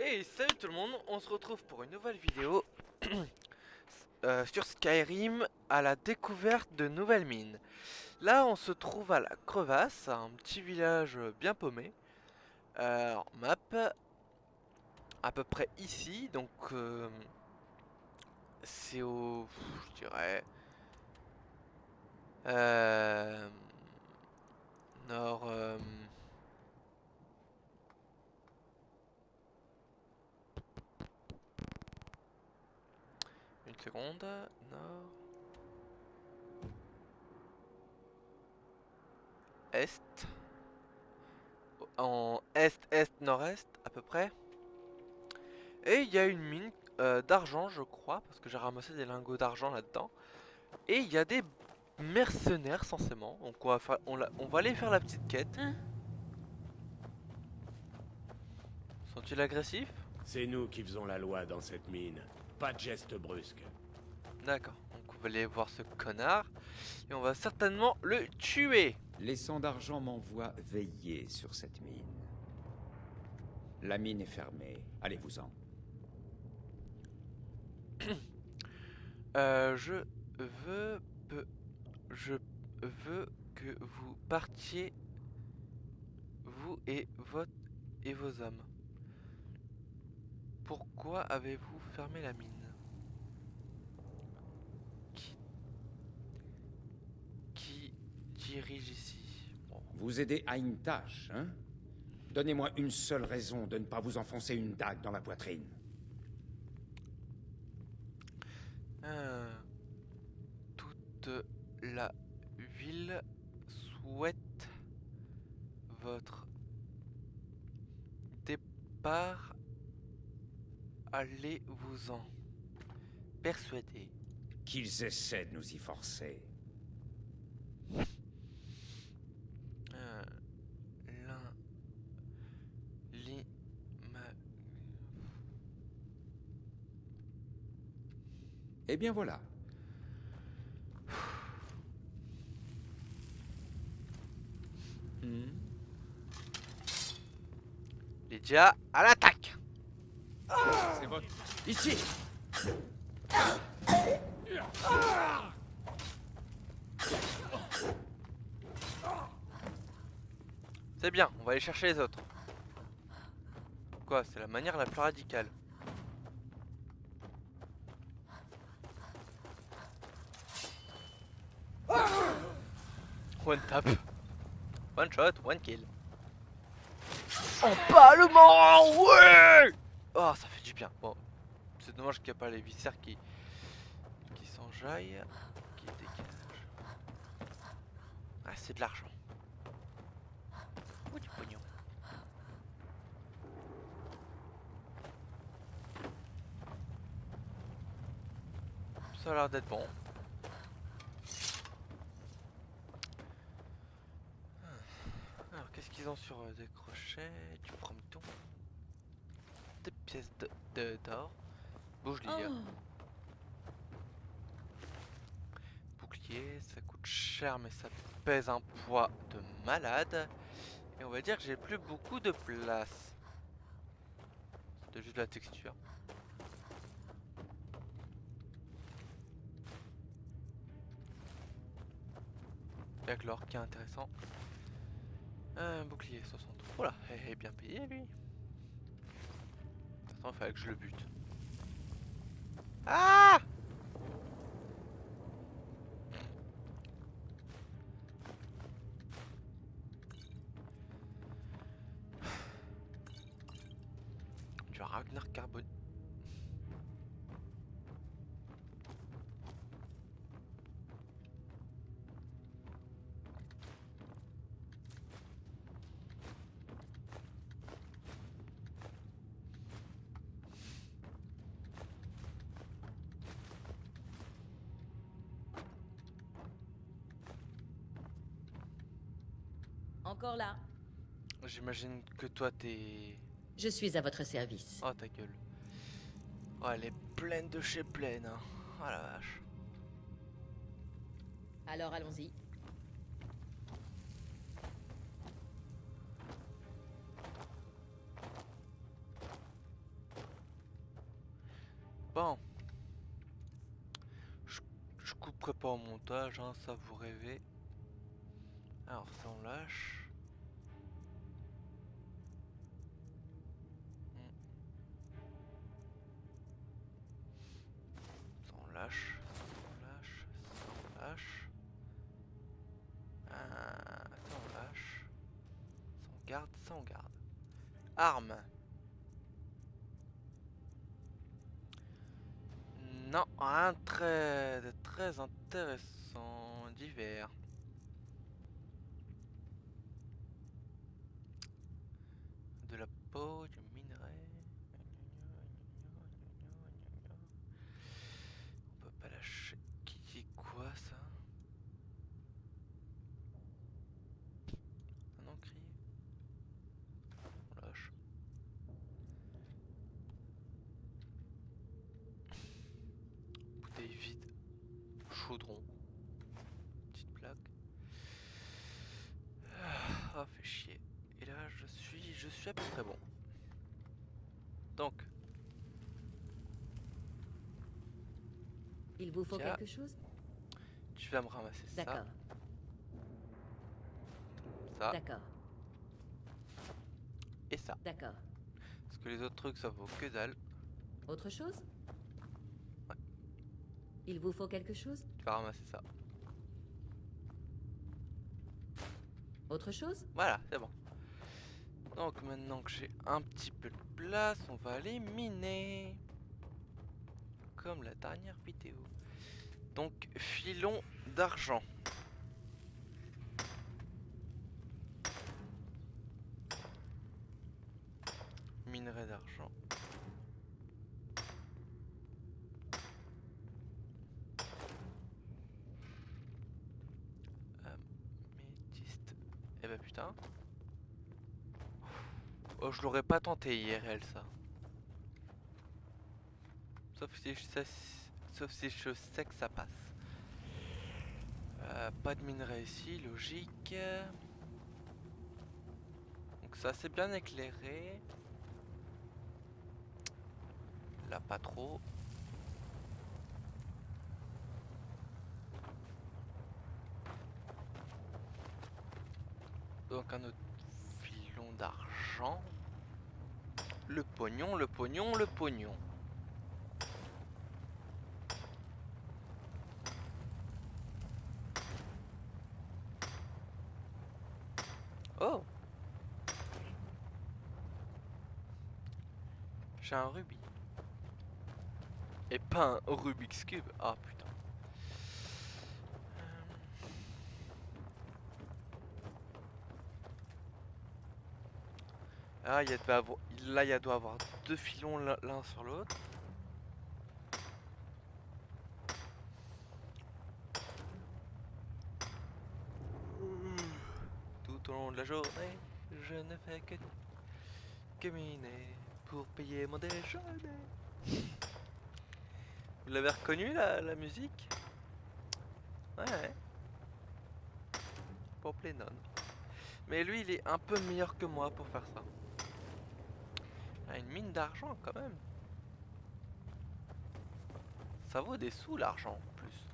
Hey, salut tout le monde, on se retrouve pour une nouvelle vidéo sur Skyrim à la découverte de nouvelles mines. Là, on se trouve à la Crevasse, un petit village bien paumé. Map, à peu près ici, donc c'est au, je dirais, euh, nord, une seconde, nord, est, en est-est-nord-est à peu près. Et il y a une mine d'argent, je crois, parce que j'ai ramassé des lingots d'argent là-dedans. Et il y a des mercenaires, censément. Donc on va aller faire la petite quête. Hein? Sont-ils agressifs? C'est nous qui faisons la loi dans cette mine. Pas de gestes brusques. D'accord. Donc on va aller voir ce connard. Et on va certainement le tuer. Les sangs d'argent m'envoient veiller sur cette mine. La mine est fermée. Allez-vous-en. Je veux... Je veux que vous partiez, vous et vos hommes. Pourquoi avez-vous fermé la mine? Qui dirige ici? Bon. Vous aidez à une tâche, hein? Donnez-moi une seule raison de ne pas vous enfoncer une dague dans la poitrine. Toute la ville souhaite votre départ. Allez-vous-en persuader. Qu'ils essaient de nous y forcer. Euh, l'un, l'ima- Eh bien voilà. Lydia, à l'attaque! C'est votre... Ici! C'est bien, on va aller chercher les autres. Quoi, c'est la manière la plus radicale. One tap. One shot, one kill. Empalement, ouais! Oh, ça fait du bien. Bon, c'est dommage qu'il n'y a pas les viscères qui s'enjaillent, qui dégagent. Ah, c'est de l'argent. Ou du pognon. Ça a l'air d'être bon. Alors, qu'est-ce qu'ils ont sur des crochets, du frometon, des pièces d'or. Bouge Lydia. Oh, Bouclier, ça coûte cher mais ça pèse un poids de malade. Et on va dire que j'ai plus beaucoup de place. C'est juste de la texture. Y'a que l'or qui est intéressant. Un bouclier 60. Oula, il est bien payé lui. De toute façon, il fallait que je le bute. Ah! Du Ragnar Carbone. encore là. J'imagine que toi t'es... Je suis à votre service. Oh ta gueule. Oh, elle est pleine de chez pleine. Hein. Oh la vache. Alors allons-y. Bon. Je, je couperai pas au montage, hein, ça vous rêvez. Alors ça on lâche. Ça on lâche. Ça on lâche. Ça on lâche. Ça on lâche. Ça on garde. Ça on garde. Arme. Non, rien de très intéressant. Divers. De la peau, du minerai. On peut pas lâcher. Qui dit quoi ça? Un encrier. On lâche. Bouteille vide. Chaudron. Petite plaque. Ah, fait chier. Et là, je suis à peu près bon. Donc, Il vous faut Tiens. quelque chose? tu vas me ramasser ça, D'accord, ça d'accord, et ça. d'accord. Parce que les autres trucs, ça vaut que dalle. Autre chose? Ouais. Il vous faut quelque chose? Tu vas ramasser ça. Autre chose? Voilà, c'est bon. Donc maintenant que j'ai un petit peu de place, on va aller miner. Comme la dernière vidéo. Donc, filon d'argent. Minerai d'argent. Métiste. Eh bah putain. Oh, je l'aurais pas tenté IRL ça. Sauf si je sais que ça passe. Pas de minerai ici, logique. Donc ça c'est bien éclairé. Là pas trop. Donc un autre filon d'argent. Le pognon, le pognon, le pognon. Oh! J'ai un rubis. Et pas un Rubik's Cube. Ah putain. Ah, là, il doit avoir deux filons l'un sur l'autre. Tout au long de la journée, je ne fais que miner pour payer mon déjeuner. Vous l'avez reconnu la musique? Ouais. Pop Lennon. Mais lui, il est un peu meilleur que moi pour faire ça. Ah, une mine d'argent quand même. Ça vaut des sous l'argent en plus.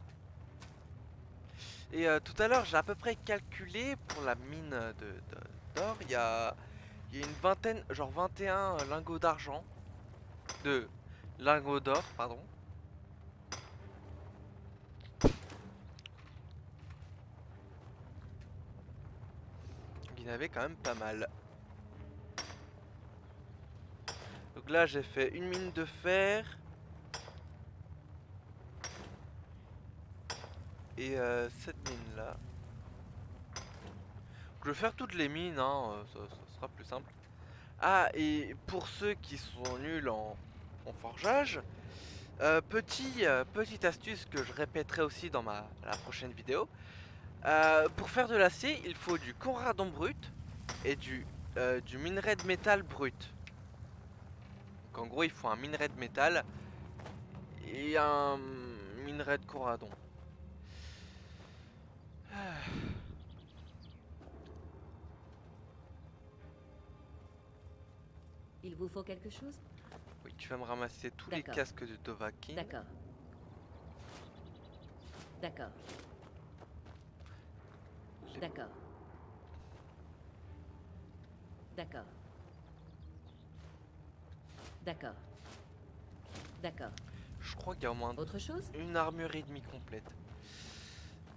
Et tout à l'heure, j'ai à peu près calculé pour la mine d'or. Il y a une vingtaine, genre 21 lingots d'argent. De lingots d'or, pardon. Il y en avait quand même pas mal. Donc là, j'ai fait une mine de fer. Et cette mine là. Je vais faire toutes les mines, hein, ça sera plus simple. Ah, et pour ceux qui sont nuls en forgeage, petite astuce que je répéterai aussi dans la prochaine vidéo. Pour faire de l'acier, il faut du Conradon brut et du minerai de métal brut. Donc en gros, il faut un minerai de métal et un minerai de Conradon. Il vous faut quelque chose? Oui, tu vas me ramasser tous les D'accord. casques de Dovahkiin. D'accord. D'accord. Les- D'accord. D'accord. D'accord. D'accord. Je crois qu'il y a au moins Autre chose? une armure et demie complète.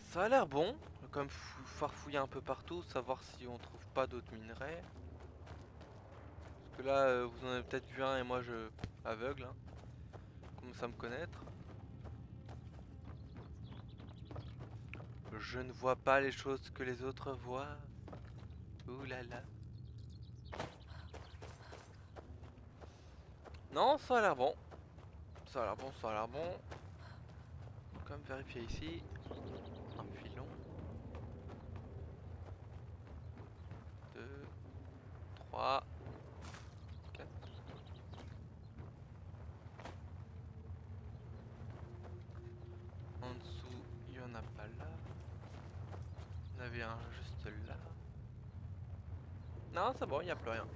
Ça a l'air bon. On va quand même farfouiller un peu partout, savoir si on trouve pas d'autres minerais. Parce que là, vous en avez peut-être vu un et moi je aveugle. Hein. Commence à me connaître. Je ne vois pas les choses que les autres voient. Ouh là là. Non, ça a l'air bon. Ça a l'air bon, ça a l'air bon. On va quand même vérifier ici. Un filon. 2, 3, 4. En dessous, il n'y en a pas là. Il y en avait un juste là. Non, c'est bon, il n'y a plus rien.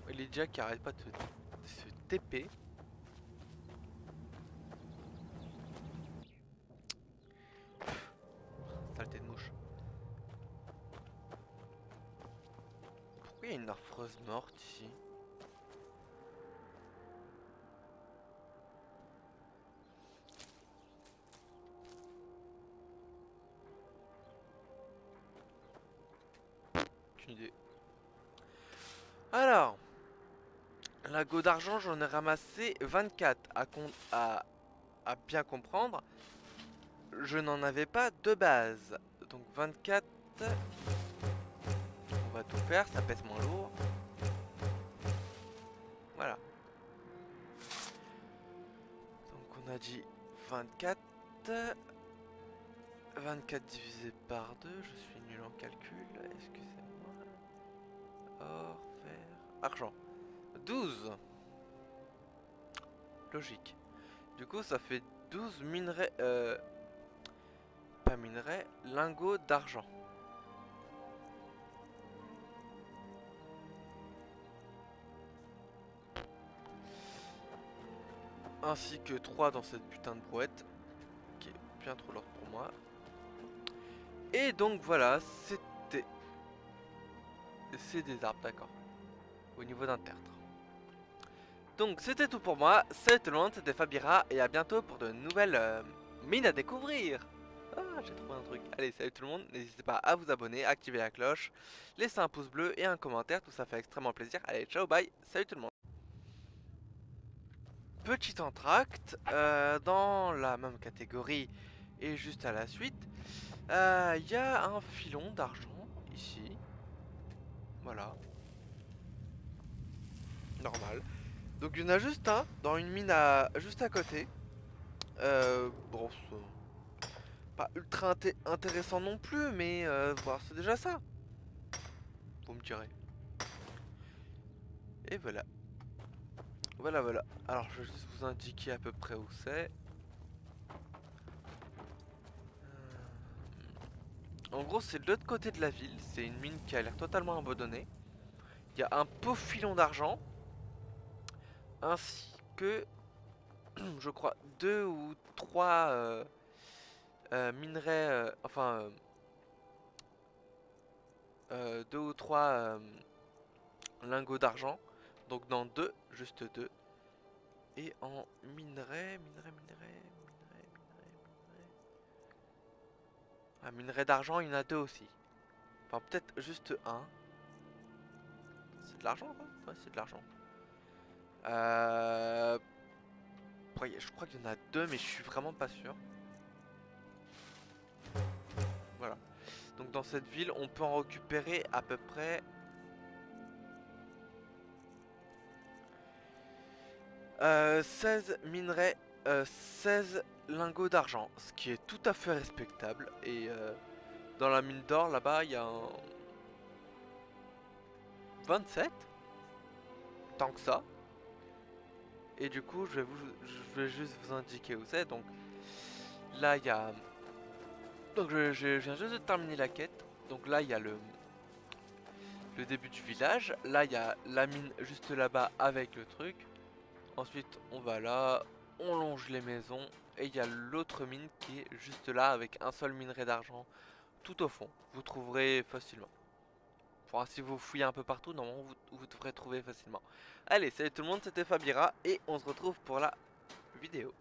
Lydia qui arrête pas de se TP. Saleté de mouche. Pourquoi il y a une narfreuse morte ici? Aucune idée. Alors, lingots d'argent, j'en ai ramassé 24. À bien comprendre, je n'en avais pas de base. Donc 24. On va tout faire, ça pèse moins lourd. Voilà. Donc on a dit 24. 24 divisé par 2, je suis nul en calcul, excusez-moi. Or, fer, argent. 12. Logique. Du coup, ça fait 12 minerais... pas minerais, lingots d'argent. Ainsi que 3 dans cette putain de brouette. Qui est bien trop lourde pour moi. Et donc voilà, c'était... C'est des arbres, d'accord. Au niveau d'un tertre. Donc c'était tout pour moi, salut tout le monde, c'était Fabira et à bientôt pour de nouvelles mines à découvrir. Ah, j'ai trouvé un truc. Allez, salut tout le monde, n'hésitez pas à vous abonner, activer la cloche, laisser un pouce bleu et un commentaire, tout ça fait extrêmement plaisir. Allez, ciao, bye, salut tout le monde. Petit entracte, dans la même catégorie et juste à la suite, il y a un filon d'argent ici. Voilà. Normal. Donc il y en a juste un dans une mine juste à côté. Bon, pas ultra intéressant non plus, mais voilà, c'est déjà ça. Vous me direz. Et voilà. Voilà, voilà. Alors je vais juste vous indiquer à peu près où c'est. En gros, c'est de l'autre côté de la ville. C'est une mine qui a l'air totalement abandonnée. Il y a un beau filon d'argent. Ainsi que, je crois, 2 ou 3 minerais. Enfin, 2 ou 3 lingots d'argent. Donc dans 2, juste 2. Et en minerai. Ah, minerai d'argent, il y en a 2 aussi. Enfin, peut-être juste un. C'est de l'argent, quoi? Ouais, c'est de l'argent. Ouais, je crois qu'il y en a 2, mais je suis vraiment pas sûr. Voilà. Donc dans cette ville, on peut en récupérer à peu près... 16 minerais, 16 lingots d'argent, ce qui est tout à fait respectable. Et dans la mine d'or, là-bas, il y a un 27, tant que ça. Et du coup, je vais juste vous indiquer où c'est. Donc là, il y a... Donc je viens juste de terminer la quête. Donc là, il y a le le début du village. Là, il y a la mine juste là-bas avec le truc. Ensuite, on va là, on longe les maisons. Et il y a l'autre mine qui est juste là avec un seul minerai d'argent tout au fond. Vous trouverez facilement. Enfin, si vous fouillez un peu partout, normalement vous devrez trouver facilement. Allez, salut tout le monde, c'était Fabira et on se retrouve pour la vidéo.